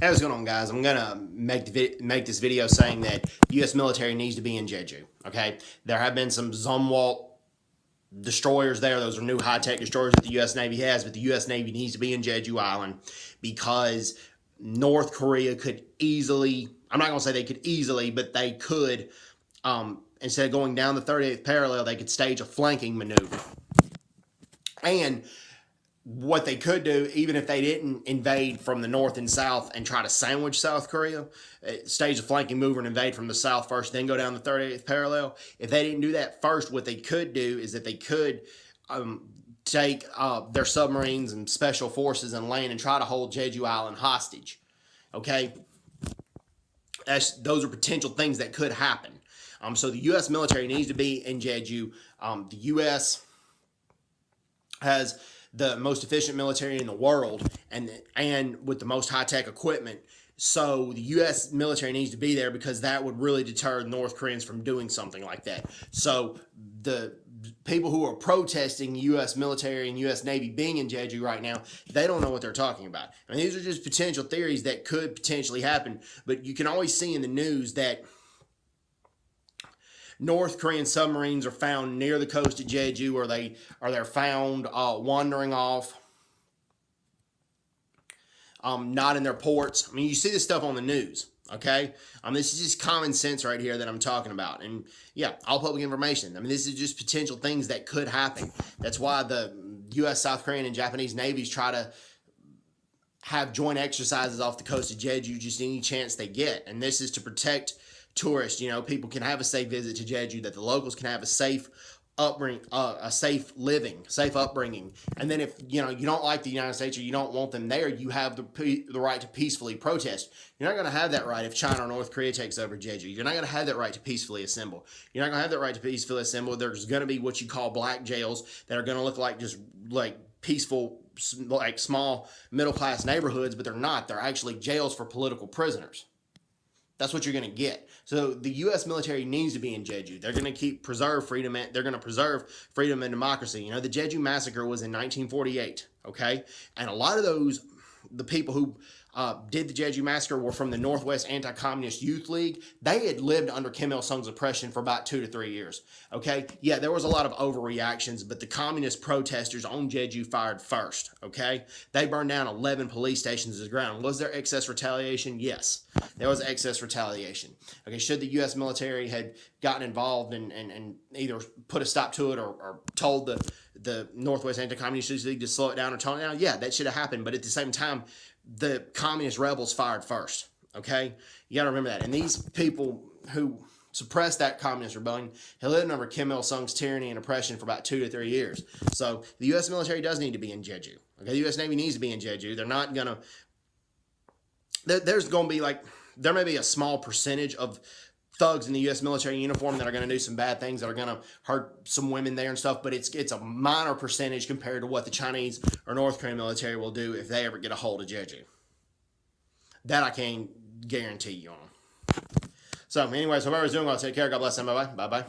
Hey, what's going on, guys? I'm gonna make this video saying that the U.S. military needs to be in Jeju. Okay, there have been some Zumwalt destroyers there. Those are new high-tech destroyers that the U.S. Navy has, but the U.S. Navy needs to be in Jeju Island because North Korea could easily. I'm not gonna say they could easily, but they could. Instead of going down the 38th parallel, they could stage a flanking maneuver. And what they could do, even if they didn't invade from the north and south and try to sandwich South Korea, stage a flanking mover and invade from the south first, then go down the 38th parallel. If they didn't do that first, what they could do is that they could take their submarines and special forces and land and try to hold Jeju Island hostage. Okay? Those are potential things that could happen. So the U.S. military needs to be in Jeju. The U.S. has the most efficient military in the world and with the most high-tech equipment. So the U.S. military needs to be there because that would really deter North Koreans from doing something like that. So the people who are protesting U.S. military and U.S. Navy being in Jeju right now, they don't know what they're talking about. I mean, these are just potential theories that could potentially happen, but you can always see in the news that North Korean submarines are found near the coast of Jeju, or they're found wandering off, not in their ports. I mean, you see this stuff on the news. Okay, this is just common sense right here that I'm talking about, and yeah, all public information. I mean, this is just potential things that could happen. That's why the U.S., South Korean, and Japanese navies try to have joint exercises off the coast of Jeju just any chance they get, and this is to protect tourists. You know, people can have a safe visit to Jeju, that the locals can have a safe upbringing, safe upbringing. And then if you don't like the United States or you don't want them there, you have the right to peacefully protest. You're not going to have that right if China or North Korea takes over Jeju. You're not going to have that right to peacefully assemble. You're not going to have that right to peacefully assemble. There's going to be what you call black jails that are going to look like just like peaceful, like small middle class neighborhoods, but they're not. They're actually jails for political prisoners. That's what you're going to get. So the U.S. military needs to be in Jeju. They're going to preserve freedom. They're going to preserve freedom and democracy. You know, the Jeju massacre was in 1948. Okay, and a lot of the people who did the Jeju massacre were from the Northwest Anti-Communist Youth League. They had lived under Kim Il-sung's oppression for about 2 to 3 years. Okay, yeah, there was a lot of overreactions, but the communist protesters on Jeju fired first. Okay, they burned down 11 police stations to the ground. Was there excess retaliation? Yes, there was excess retaliation. Okay, should the U.S. military had gotten involved and either put a stop to it or told the Northwest Anti-Communist Youth League to slow it down or tone it down? Yeah, that should have happened, but at the same time, the communist rebels fired first. Okay, you got to remember that. And these people who suppressed that communist rebellion had lived under Kim Il-sung's tyranny and oppression for about 2 to 3 years. So the U.S. military does need to be in Jeju. Okay, the U.S. Navy needs to be in Jeju. They're not gonna. There's going to be there may be a small percentage of thugs in the U.S. military uniform that are going to do some bad things, that are going to hurt some women there and stuff, but it's a minor percentage compared to what the Chinese or North Korean military will do if they ever get a hold of Jeju. That I can guarantee you on. So anyways, hope everyone's doing well. Take care. God bless them. Bye-bye. Bye-bye.